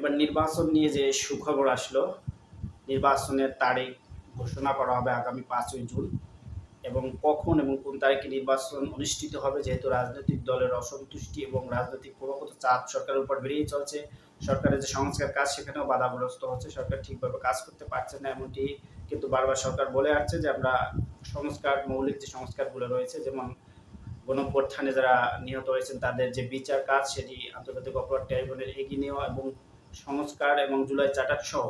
এবার নির্বাচন নিয়ে যে সুখবর আসলো, নির্বাচনের তারিখ ঘোষণা করা হবে আগামী 5ই জুন এবং কখন এবং কোন তারিখে নির্বাচন অনুষ্ঠিত হবে, যেহেতু রাজনৈতিক দলের অসন্তুষ্টি এবং রাজনৈতিক ক্রমাগত চাপ সরকারের উপর বেড়েই চলছে। সরকারের যে সংস্কার কাজ সেখানেও বাধাগ্রস্ত হচ্ছে, সরকার ঠিকভাবে কাজ করতে পারছে না, এমনটি কিন্তু বারবার সরকার বলে আসছে যে আমরা সংস্কার, মৌলিক যে সংস্কারগুলো রয়েছে, যেমন গণঅভ্যুত্থানে যারা নিহত হয়েছেন তাদের যে বিচার কাজ সেটি আন্তর্জাতিক অপরাধ ট্রাইব্যুনালে এগিয়ে নেওয়া এবং সংস্কার এবং জুলাই চার্টার সহ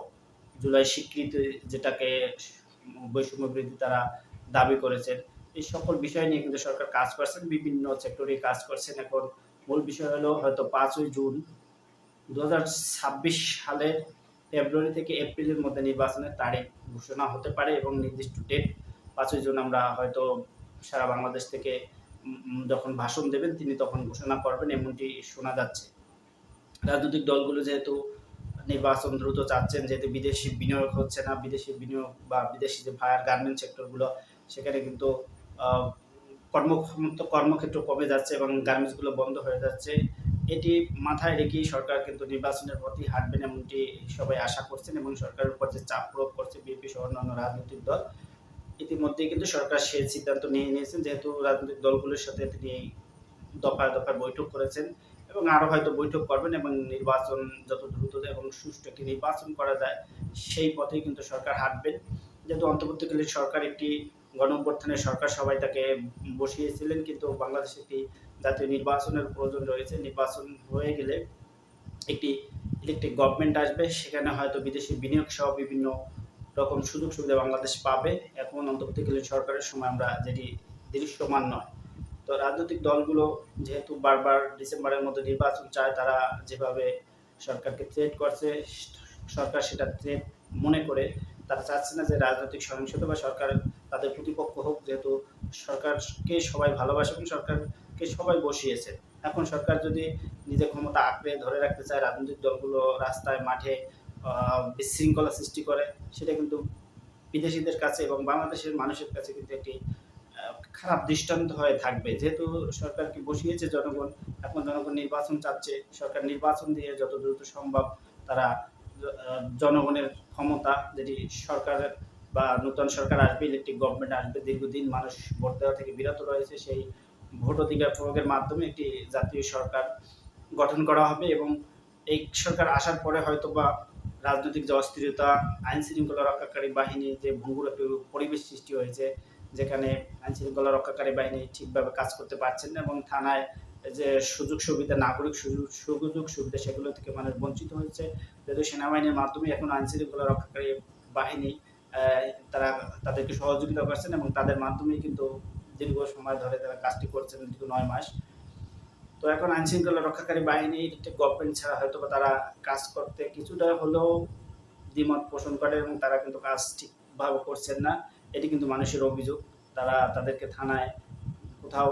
জুলাই স্বীকৃতি, যেটাকে বৈষম্য বিরোধী তারা দাবি করেছেন, এই সকল বিষয় নিয়ে কিন্তু সরকার কাজ করছেন, বিভিন্ন সেক্টরে কাজ করছেন। এখন মূল বিষয় হলো হয়তো 5ই জুন 2026 সালের ফেব্রুয়ারি থেকে এপ্রিলের মধ্যে নির্বাচনের তারিখ ঘোষণা হতে পারে এবং নির্দিষ্ট ডেট 5ই জুন আমরা হয়তো সারা বাংলাদেশ থেকে যখন ভাষণ দেবেন তিনি তখন ঘোষণা করবেন, এমনটি শোনা যাচ্ছে। রাজনৈতিক দলগুলো যেহেতু নির্বাচন দ্রুত চাচ্ছেন, যেহেতু বিদেশি বিনিয়োগ হচ্ছে না, বিদেশি বিনিয়োগ বা বিদেশি যে ভায়ার গার্মেন্ট সেক্টরগুলো সেখানে কিন্তু কর্মক্ষেত্র কমে যাচ্ছে এবং গার্মেন্টসগুলো বন্ধ হয়ে যাচ্ছে। এটি মাথায় রেখেই সরকার কিন্তু নির্বাচনের প্রতি হাঁটবেন, এমনটি সবাই আশা করছেন এবং সরকারের উপর যে চাপ প্রয়োগ করছে বিএনপি সহ অন্যান্য রাজনৈতিক দল, ইতিমধ্যেই কিন্তু সরকার সে সিদ্ধান্ত নিয়ে নিয়েছেন, যেহেতু রাজনৈতিক দলগুলোর সাথে তিনি দফায় দফায় বৈঠক করেছেন এবং আরও হয়তো বৈঠক করবেন এবং নির্বাচন যত দ্রুত এবং সুষ্ঠু একটি নির্বাচন করা যায় সেই পথেই কিন্তু সরকার হাঁটবেন। যেহেতু অন্তর্বর্তীকালীন সরকার একটি গণঅভ্যুত্থানের সরকার, সবাই তাকে বসিয়েছিলেন, কিন্তু বাংলাদেশে একটি জাতীয় নির্বাচনের প্রয়োজন রয়েছে। নির্বাচন হয়ে গেলে একটি ইলেকট্রিক গভর্নমেন্ট আসবে, সেখানে হয়তো বিদেশি বিনিয়োগ সহ বিভিন্ন রকম সুযোগ সুবিধা বাংলাদেশ পাবে। এখন অন্তর্বর্তীকালীন সরকারের সময় আমরা যেটি দৃশ্যমান নয়। তো রাজনৈতিক দলগুলো যেহেতু বারবার ডিসেম্বরের মধ্যে নির্বাচন চায়, তারা যেভাবে সরকারকে থ্রেট করছে, সরকার সেটা থ্রেট মনে করে তারা চাচ্ছে না যে রাজনৈতিক সহিংসতা বা সরকার তাদের প্রতিপক্ষ হোক, যেহেতু সরকারকে সবাই ভালোবাসে এবং সরকারকে সবাই বসিয়েছে। এখন সরকার যদি নিজের ক্ষমতা আঁকড়ে ধরে রাখতে চায়, রাজনৈতিক দলগুলো রাস্তায় মাঠে বিশৃঙ্খলা সৃষ্টি করে, সেটা কিন্তু বিদেশিদের কাছে এবং বাংলাদেশের মানুষের কাছে কিন্তু একটি খারাপ দৃষ্টান্ত হয়ে থাকবে। যেহেতু সরকারকে বসিয়েছে জনগণ, এখন জনগণ নির্বাচন চাচ্ছে, সরকার নির্বাচন দিয়ে যত দ্রুত সম্ভব তারা জনগণের ক্ষমতা, যেটি সরকারের বা নতুন সরকার আসবে, ইলেকট্রিক গভর্নমেন্ট আসবে, দীর্ঘদিন মানুষ ভোট দেওয়া থেকে বিরত রয়েছে, সেই ভোট অধিকার প্রয়োগের মাধ্যমে একটি জাতীয় সরকার গঠন করা হবে এবং এই সরকার আসার পরে হয়তো বা রাজনৈতিক যে অস্থিরতা, আইন শৃঙ্খলা রক্ষাকারী বাহিনী যে ভঙ্গুর একটি পরিবেশ সৃষ্টি হয়েছে, যেখানে আইন শৃঙ্খলা রক্ষাকারী বাহিনী ঠিকভাবে কাজ করতে পারছেন না এবং থানায় যে সুযোগ সুবিধা, নাগরিক সুযোগ সুবিধা সেগুলো থেকে মানুষ বঞ্চিত হয়েছে। যেহেতু সেনাবাহিনীর মাধ্যমে এখন আইন শৃঙ্খলা রক্ষাকারী বাহিনী তারা তাদেরকে সহযোগিতা করছেন এবং তাদের মাধ্যমেই কিন্তু দীর্ঘ সময় ধরে তারা কাজটি করছেন, দীর্ঘ 9 মাস। তো এখন আইন শৃঙ্খলা রক্ষাকারী বাহিনী একটি গভর্নমেন্ট ছাড়া হয়তো বা তারা কাজ করতে কিছুটা হলেও দ্বিমত পোষণ করে এবং তারা কিন্তু কাজ ঠিকভাবে করছেন না, এটি কিন্তু মানুষের অভিযোগ। তারা তাদেরকে থানায় কোথাও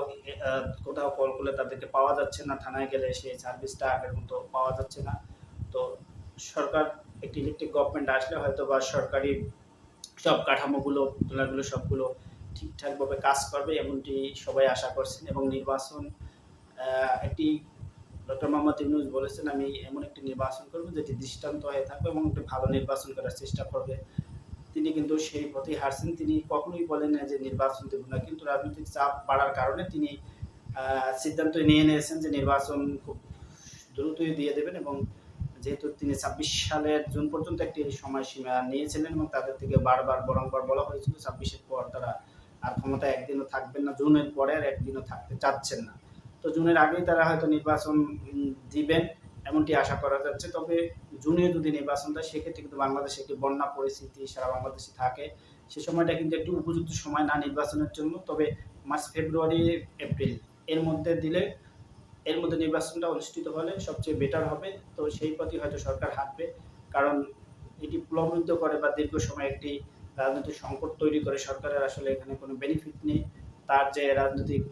কোথাও কল করলে তাদেরকে পাওয়া যাচ্ছে না, থানায় গেলে সেই সার্ভিসটা আগের মতো পাওয়া যাচ্ছে না। তো সরকার একটি ইলেকট্রিক গভর্নমেন্ট আসলে হয়তো বা সরকারি সব কাঠামোগুলো, পিলারগুলো সবগুলো ঠিকঠাকভাবে কাজ করবে, এমনটি সবাই আশা করছেন এবং নির্বাচন একটি ডক্টর মোহাম্মদ ইউনূস বলেছেন, আমি এমন একটি নির্বাচন করব যেটি দৃষ্টান্ত হয়ে থাকবে এবং একটি ভালো নির্বাচন করার চেষ্টা করবে। তিনি কিন্তু সেই পথেই হারছেন। তিনি কখনোই বলেন না যে নির্বাচন দেব না, কিন্তু রাজনৈতিক চাপ বাড়ার কারণে তিনি সিদ্ধান্ত নিয়ে নিয়েছেন যে নির্বাচন খুব দ্রুতই দিয়ে দেবেন এবং যেহেতু তিনি 26 সালের জুন পর্যন্ত একটি সময়সীমা নিয়েছিলেন এবং তাদের থেকে বারবার বলা হয়েছিল 26-এর পর তারা আর ক্ষমতায় একদিনও থাকবেন না, জুনের পরে আর একদিনও থাকতে চাচ্ছেন না। তো জুনের আগেই তারা হয়তো নির্বাচন দিবেন, এমনটি আশা করা যাচ্ছে। তবে জুনে যদি নির্বাচন দেয় সেক্ষেত্রে কিন্তু বাংলাদেশে একটি বন্যা পরিস্থিতি সারা বাংলাদেশে থাকে, সে সময়টা কিন্তু একটু উপযুক্ত সময় না নির্বাচনের জন্য। তবে মার্চ, ফেব্রুয়ারি, এপ্রিল এর মধ্যে দিলে, এর মধ্যে নির্বাচনটা অনুষ্ঠিত হলে সবচেয়ে বেটার হবে। তো সেই পথে হয়তো সরকার হাঁটবে, কারণ এটি প্রলম্বিত করে বা দীর্ঘ সময় একটি রাজনৈতিক সংকট তৈরি করে সরকারের আসলে এখানে কোনো বেনিফিট নেই। তার যে রাজনৈতিক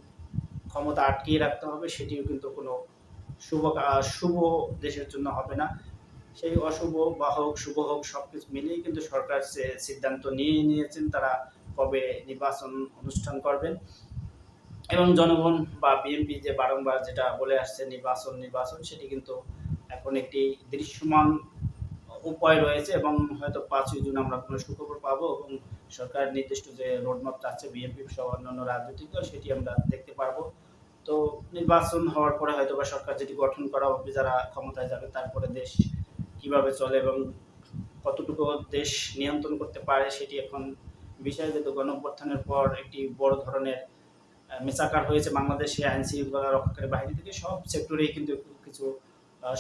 ক্ষমতা আটকিয়ে রাখতে হবে সেটিও কিন্তু কোনো শুভ দেশের জন্য হবে না। সেই অশুভ বা হোক শুভ হোক সবকিছু মিলিয়েই কিন্তু সরকার যে সিদ্ধান্ত নিয়েছেন তারা কবে নির্বাচন অনুষ্ঠান করবেন এবং জনগণ বা বিএনপি যে বারংবার যেটা বলে আসছে নির্বাচন সেটি কিন্তু এখন একটি দৃশ্যমান উপায় রয়েছে এবং হয়তো ৫ই জুন আমরা কোনো সুখবর পাবো এবং সরকার নির্দিষ্ট যে রোডম্যাপ চাচ্ছে বিএনপি সহ অন্যান্য রাজনৈতিক দল সেটি আমরা দেখতে পারবো। তো নির্বাচন হওয়ার পরে হয়তোবা সরকার যেটি গঠন করা হবে, যারা ক্ষমতায় যাবে তারপরে দেশ কিভাবে চলে এবং কতটুকু দেশ নিয়ন্ত্রণ করতে পারে সেটি এখন বিষয়। যেহেতু গণঅভ্যুত্থানের পর একটি বড় ধরনের মেসাকার হয়েছে বাংলাদেশে আইন শৃঙ্খলা রক্ষাকারী বাহিনী থেকে সব সেক্টরেই কিন্তু কিছু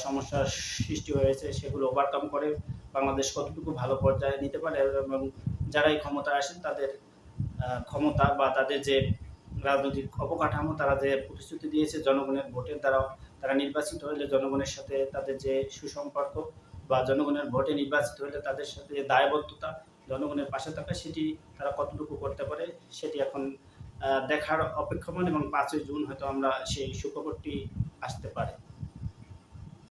সমস্যার সৃষ্টি হয়েছে, সেগুলো ওভারকাম করে বাংলাদেশ কতটুকু ভালো পর্যায়ে নিতে পারে এবং যারাই ক্ষমতায় আসেন তাদের ক্ষমতা বা তাদের যে রাজনৈতিক অবকাঠামো, তারা যে প্রতিশ্রুতি দিয়েছে জনগণের ভোটের দ্বারা তারা নির্বাচিত হলে জনগণের সাথে তাদের যে সুসম্পর্ক বা জনগণের ভোটে নির্বাচিত হলে তাদের সাথে যে দায়বদ্ধতা, জনগণের পাশে থাকা, সেটি তারা কতটুকু করতে পারে সেটি এখন দেখার অপেক্ষমান এবং ৫ই জুন হয়তো আমরা সেই সুখবরটি আসতে পারে।